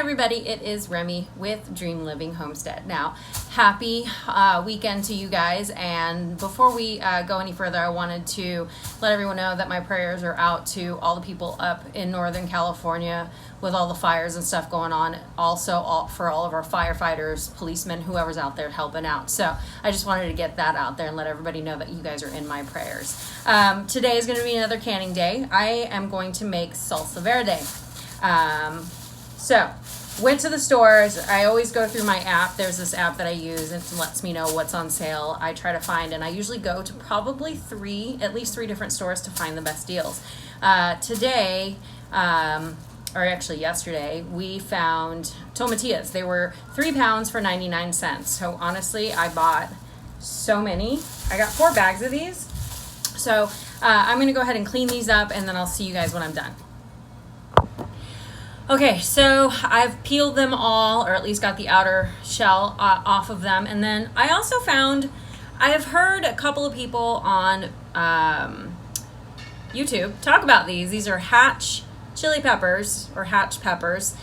everybody, it is Remy with Dream Living Homestead. Now, happy weekend to you guys, and before we go any further, I wanted to let everyone know that my prayers are out to all the people up in Northern California with all the fires and stuff going on, also for all of our firefighters, policemen, whoever's out there helping out. So I just wanted to get that out there and let everybody know that you guys are in my prayers. Today is going to be another canning day. I am going to make salsa verde. So, went to the stores. I always go through my app. There's this app that I use, and it lets me know what's on sale. I try to find, and I usually go to probably at least three different stores to find the best deals. Today, or actually yesterday, we found tomatillos. They were 3 pounds for 99 cents. So honestly, I bought so many. I got 4 bags of these. So I'm going to go ahead and clean these up, and then I'll see you guys when I'm done. Okay, so I've peeled them all, or at least got the outer shell off of them. And then I also found, I have heard a couple of people on YouTube talk about these. These are hatch chili peppers, or hatch peppers,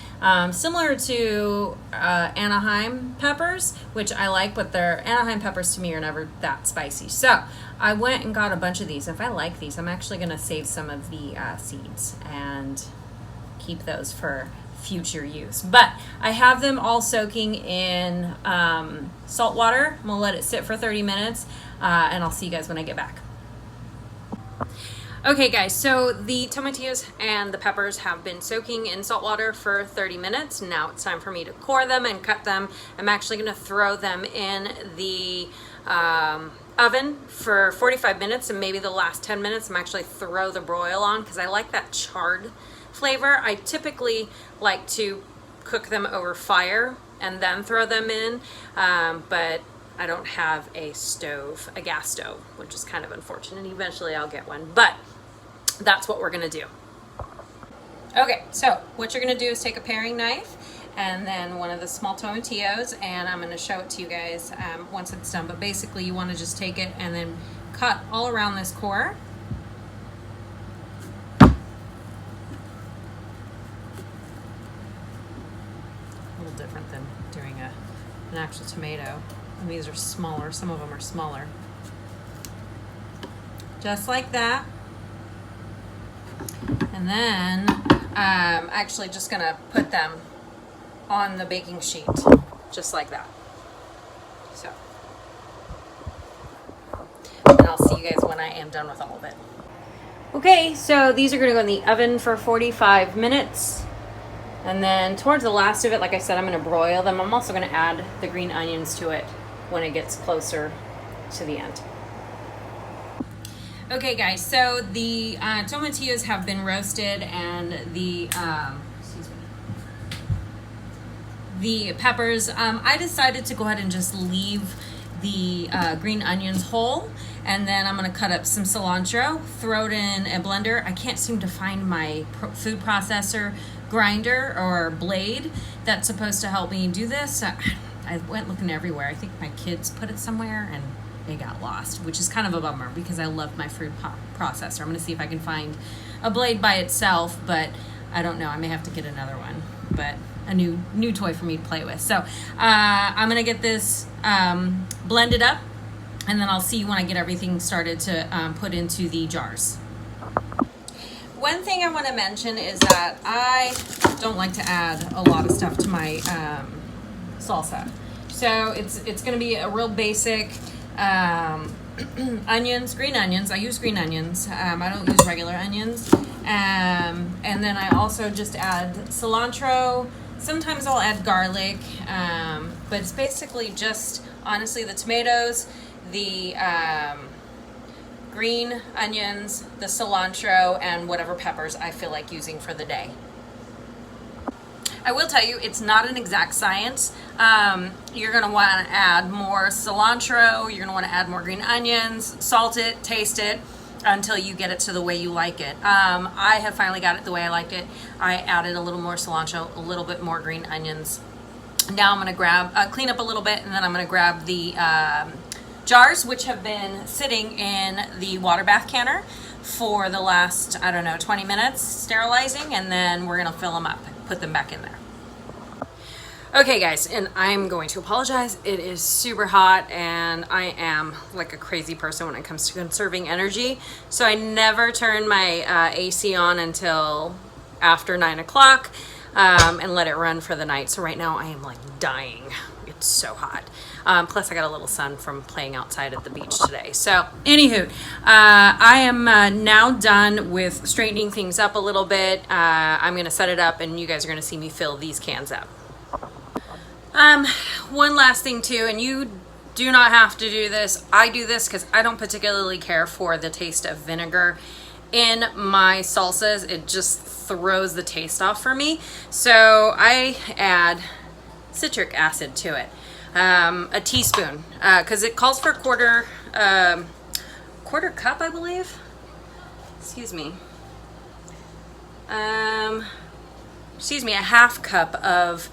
similar to Anaheim peppers, which I like, but their Anaheim peppers to me are never that spicy. So I went and got a bunch of these. If I like these, I'm actually going to save some of the seeds and keep those for future use. But I have them all soaking in salt water. I'm gonna let it sit for 30 minutes and I'll see you guys when I get back. Okay guys, so the tomatillos and the peppers have been soaking in salt water for 30 minutes. Now it's time for me to core them and cut them. I'm actually gonna throw them in the oven for 45 minutes, and maybe the last 10 minutes I'm actually throw the broil on because I like that charred flavor. I typically like to cook them over fire and then throw them in, but I don't have a gas stove, which is kind of unfortunate. Eventually I'll get one, but that's what we're gonna do. Okay, so what you're gonna do is take a paring knife and then one of the small tomatillos, and I'm gonna show it to you guys once it's done, but basically you wanna just take it and then cut all around this core. Different than doing an actual tomato. And these are smaller. Some of them are smaller. Just like that. And then I'm actually just gonna put them on the baking sheet, just like that. So, and I'll see you guys when I am done with all of it. Okay, so these are gonna go in the oven for 45 minutes. And then towards the last of it, like I said, I'm going to broil them. I'm also going to add the green onions to it when it gets closer to the end. Okay guys, so the tomatillos have been roasted, and the peppers, I decided to go ahead and just leave the green onions whole, and then I'm going to cut up some cilantro, throw it in a blender. I can't seem to find my food processor grinder or blade that's supposed to help me do this. I went looking everywhere. I think my kids put it somewhere and they got lost, which is kind of a bummer because I love my food processor. I'm going to see if I can find a blade by itself, but I don't know. I may have to get another one, but a new toy for me to play with. So I'm going to get this blended up, and then I'll see you when I get everything started to put into the jars. One thing I want to mention is that I don't like to add a lot of stuff to my salsa. So it's going to be a real basic onions, green onions. I use green onions. I don't use regular onions. And then I also just add cilantro. Sometimes I'll add garlic, but it's basically just, honestly, the tomatoes, the green onions, the cilantro, and whatever peppers I feel like using for the day. I will tell you, it's not an exact science. You're gonna wanna add more cilantro, you're gonna wanna add more green onions, salt it, taste it, until you get it to the way you like it. I have finally got it the way I liked it. I added a little more cilantro, a little bit more green onions. Now I'm gonna clean up a little bit, and then I'm gonna grab the jars, which have been sitting in the water bath canner for the last, I don't know, 20 minutes sterilizing, and then we're gonna fill them up, put them back in there. Okay guys, and I'm going to apologize. It is super hot and I am like a crazy person when it comes to conserving energy. So I never turn my AC on until after 9 o'clock and let it run for the night. So right now I am like dying. It's so hot. Plus I got a little sun from playing outside at the beach today. So anywho, I am now done with straightening things up a little bit. I'm gonna set it up and you guys are gonna see me fill these cans up. One last thing too, and you do not have to do this. I do this because I don't particularly care for the taste of vinegar in my salsas. It just throws the taste off for me. So I add citric acid to it, a teaspoon, because it calls for quarter cup, I believe. Excuse me, a half cup of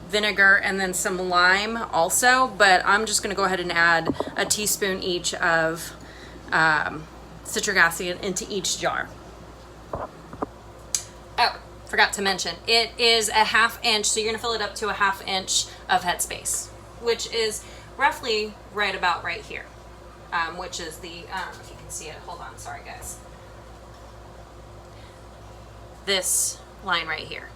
vinegar and then some lime also, but I'm just going to go ahead and add a teaspoon each of citric acid into each jar. Oh, forgot to mention, it is a 1/2 inch, so you're going to fill it up to a 1/2 inch of headspace, which is roughly right about right here, which is the, I don't know if you can see it, hold on, sorry guys, this line right here.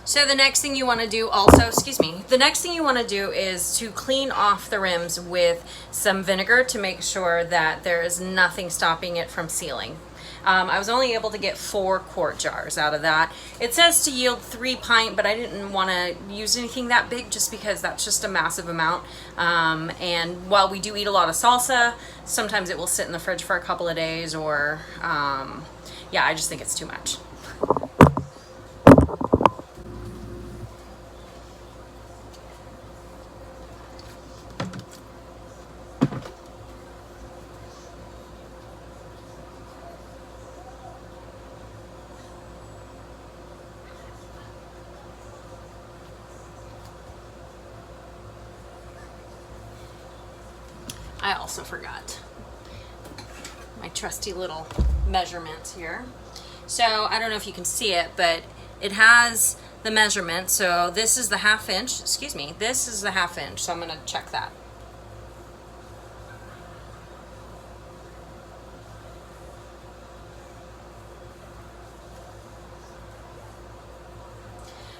So the next thing you want to do also, the next thing you want to do is to clean off the rims with some vinegar to make sure that there is nothing stopping it from sealing. I was only able to get 4 quart jars out of that. It says to yield 3 pint, but I didn't want to use anything that big just because that's just a massive amount. And while we do eat a lot of salsa, sometimes it will sit in the fridge for a couple of days or, yeah, I just think it's too much. I also forgot my trusty little measurement here. So I don't know if you can see it, but it has the measurement. So this is the 1/2 inch, this is the 1/2 inch. So I'm gonna check that.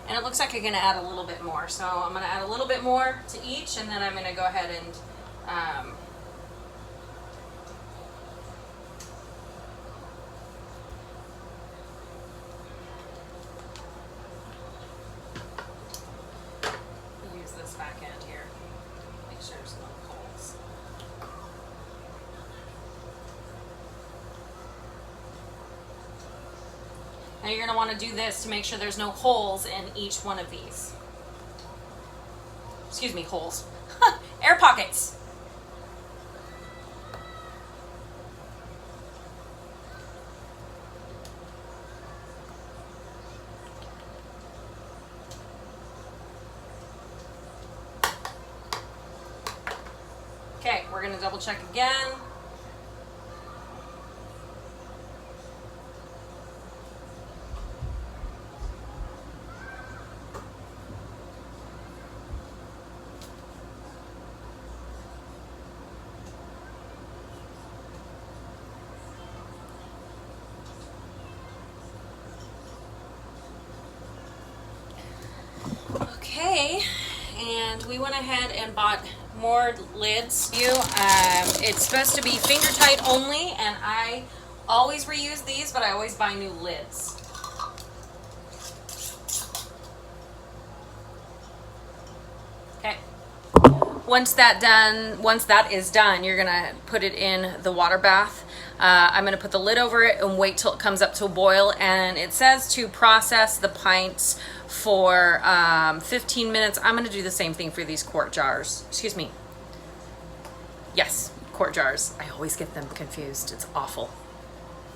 And it looks like I'm gonna add a little bit more. So I'm gonna add a little bit more to each, and then I'm gonna go ahead and use this back end here. Make sure there's no holes. Now you're going to want to do this to make sure there's no holes in each one of these. Excuse me, holes. Air pockets. Okay, we're going to double check again. Okay, and we went ahead and bought more lids. It's supposed to be finger tight only, and I always reuse these, but I always buy new lids. Okay. Once that is done, you're gonna put it in the water bath. I'm gonna put the lid over it and wait till it comes up to a boil, and it says to process the pints for 15 minutes. I'm gonna do the same thing for these quart jars. Excuse me. Yes, quart jars. I always get them confused. It's awful.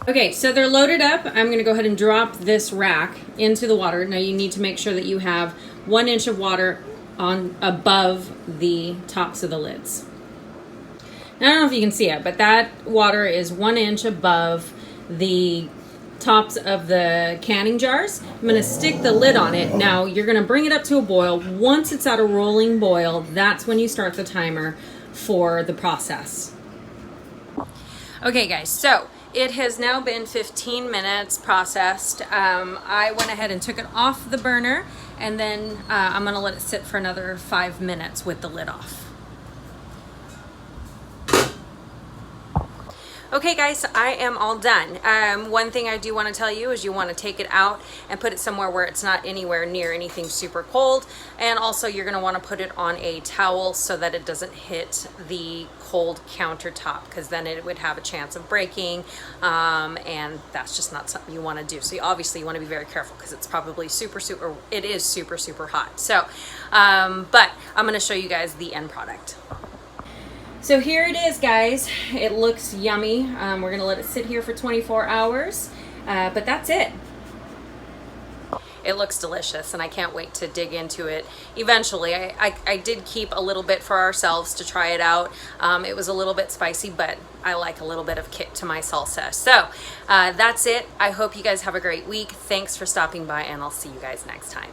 Okay, so they're loaded up. I'm gonna go ahead and drop this rack into the water. Now you need to make sure that you have 1 inch of water on above the tops of the lids. Now, I don't know if you can see it, but that water is 1 inch above the tops of the canning jars. I'm gonna stick the lid on it. Now you're gonna bring it up to a boil. Once it's at a rolling boil, that's when you start the timer for the process. Okay guys, so it has now been 15 minutes processed. I went ahead and took it off the burner, and then I'm gonna let it sit for another 5 minutes with the lid off. Okay guys, I am all done. One thing I do want to tell you is you want to take it out and put it somewhere where it's not anywhere near anything super cold. And also you're going to want to put it on a towel so that it doesn't hit the cold countertop, because then it would have a chance of breaking, and that's just not something you want to do. So you obviously want to be very careful, because it's probably super hot. So, but I'm going to show you guys the end product. So here it is, guys. It looks yummy. We're gonna let it sit here for 24 hours, but that's it. It looks delicious, and I can't wait to dig into it eventually. I did keep a little bit for ourselves to try it out. It was a little bit spicy, but I like a little bit of kick to my salsa. So that's it. I hope you guys have a great week. Thanks for stopping by, and I'll see you guys next time.